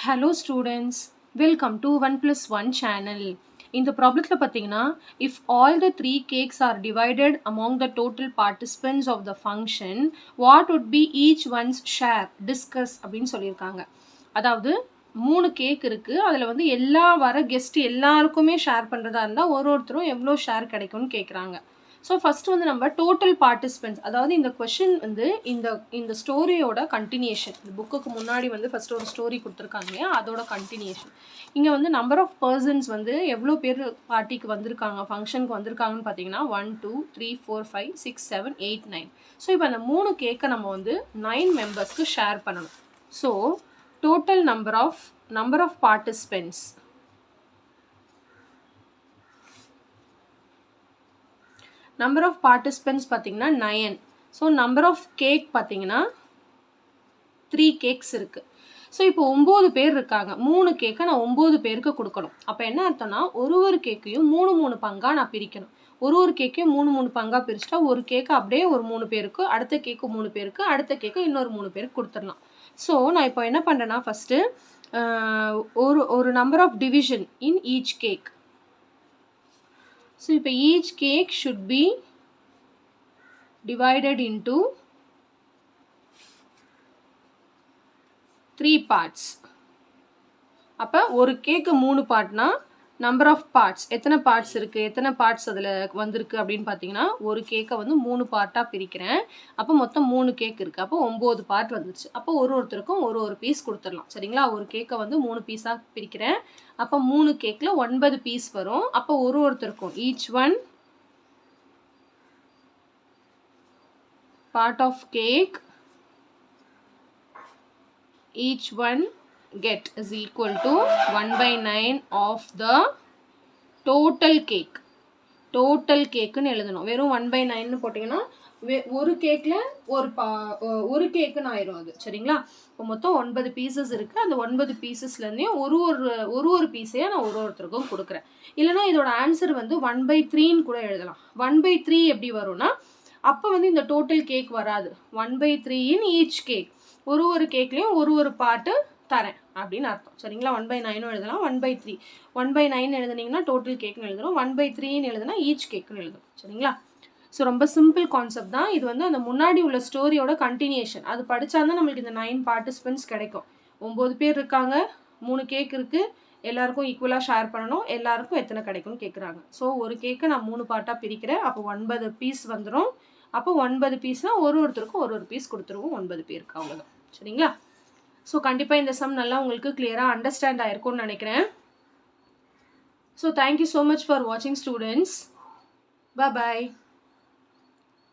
Hello students, welcome to 1+1 channel. In the problem if all the 3 cakes are divided among the total participants of the function, what would be each one's share? Discuss அப்படினு சொல்லிருக்காங்க. அதாவது 3 cake இருக்கு. அதுல வந்து எல்லா வர guest எல்லாருக்குமே share பண்றதா இருந்தா ஒருத்தரும் எவ்வளவு ஷேர் கிடைக்கும்னு கேக்குறாங்க. So first வந்து நம்ம total participants, அதாவது இந்த question வந்து இந்த ஸ்டோரியோட கண்டினியூஷன். இந்த புக்குக்கு முன்னாடி வந்து ஃபர்ஸ்ட் ஒரு ஸ்டோரி கொடுத்துருக்காங்க, அதோட கண்டினியூஷன். இங்கே வந்து நம்பர் ஆஃப் பர்சன்ஸ் வந்து எவ்வளோ பேர் பார்ட்டிக்கு வந்திருக்காங்க, ஃபங்க்ஷனுக்கு வந்திருக்காங்கன்னு பார்த்தீங்கன்னா 1 2 3 4 5 6 7 8 9. ஸோ இப்போ அந்த 3 கேக்கை நம்ம வந்து 9 மெம்பர்ஸ்க்கு ஷேர் பண்ணணும். So total number of participants, number of participants பார்த்தீங்கன்னா 9. ஸோ நம்பர் ஆஃப் கேக் பார்த்தீங்கன்னா 3 கேக்ஸ் இருக்குது. ஸோ இப்போ 9 பேர் இருக்காங்க. 3 கேக்கை நான் 9 பேருக்கு கொடுக்கணும். அப்போ என்ன அர்த்தம்னா ஒரு கேக்கையும் 3 பங்காக நான் பிரிக்கணும். ஒரு கேக்கையும் 3 பங்காக பிரிச்சுட்டா ஒரு கேக்கு அப்படியே ஒரு 3 பேருக்கு, அடுத்த கேக்கு 3 பேருக்கு, அடுத்த கேக்கு இன்னொரு 3 பேருக்கு கொடுத்துடலாம். ஸோ நான் இப்போ என்ன பண்ணுறேன்னா ஃபஸ்ட்டு ஒரு number of division in each cake. So, each cake should be divided into 3 parts. அப்போ ஒரு கேக்கு 3 பார்ட்னா நம்பர் ஆஃப் பார்ட்ஸ் எத்தனை பார்ட்ஸ் இருக்குது, எத்தனை பார்ட்ஸ் அதில் வந்திருக்கு அப்படின்னு பார்த்தீங்கன்னா ஒரு கேக்கை வந்து 3 பார்ட்டாக பிரிக்கிறேன். அப்போ மொத்தம் 3 கேக் இருக்குது. அப்போ 9 பார்ட் வந்துச்சு. அப்போ ஒருத்தருக்கும் ஒரு பீஸ் கொடுத்துடலாம். சரிங்களா? ஒரு கேக்கை வந்து 3 பீஸாக பிரிக்கிறேன். அப்போ 3 கேக்கில் 9 பீஸ் வரும். அப்போ ஒருத்தருக்கும் each one part of cake, each one get is equal to 1/9 of the total cake. total cake னு எழுதணும். வெறும் 1/9 போட்டிங்கன்னா ஒரு கேக்கில் ஒரு கேக்குன்னு ஆயிரும் அது. சரிங்களா? இப்போ மொத்தம் 9 பீசஸ் இருக்குது. அந்த 9 பீசஸ்லேருந்தே ஒரு பீஸையாக நான் ஒருத்தருக்கும் கொடுக்குறேன். இல்லைனா இதோட ஆன்சர் வந்து 1/3ன்னு கூட எழுதலாம். 1/3 எப்படி வரும்னா அப்போ வந்து இந்த டோட்டல் கேக் வராது. 1/3 இன் ஈச் கேக். ஒரு கேக்லேயும் ஒரு பார்ட்டு தரேன் அப்படின்னு அர்த்தம். சரிங்களா? 1/9 எழுதலாம், 1/3. 1/9 எழுதுனீங்கன்னா டோட்டல் கேக்னு எழுதணும், 1/3ன்னு எழுதுனா ஈச் கேக்னு எழுதணும். சரிங்களா? ஸோ ரொம்ப சிம்பிள் கான்செப்ட் தான் இது. வந்து அந்த முன்னாடி உள்ள ஸ்டோரியோட கண்டினியூஷன். அது படித்தா தான் நம்மளுக்கு இந்த 9 பார்ட்டிசிபென்ட்ஸ் கிடைக்கும். 9 பேர் இருக்காங்க, 3 கேக் இருக்குது, எல்லாருக்கும் ஈக்குவலாக ஷேர் பண்ணணும், எல்லாருக்கும் எத்தனை கிடைக்கும்னு கேட்குறாங்க. ஸோ ஒரு கேக்கை நான் 3 பார்ட்டாக பிரிக்கிறேன். அப்போ 9 பீஸ் வந்துடும். அப்போ 9 பீஸ்னால் ஒருத்தருக்கும் ஒரு பீஸ் கொடுத்துருவோம் 9 பேருக்கு. அவ்வளோதான். சரிங்களா? ஸோ கண்டிப்பாக இந்த சம் நல்லா உங்களுக்கு கிளியராக அண்டர்ஸ்டாண்ட் ஆயிருக்கும்னு நினைக்கிறேன். So thank you so much for வாட்சிங் ஸ்டூடெண்ட்ஸ். பாய்.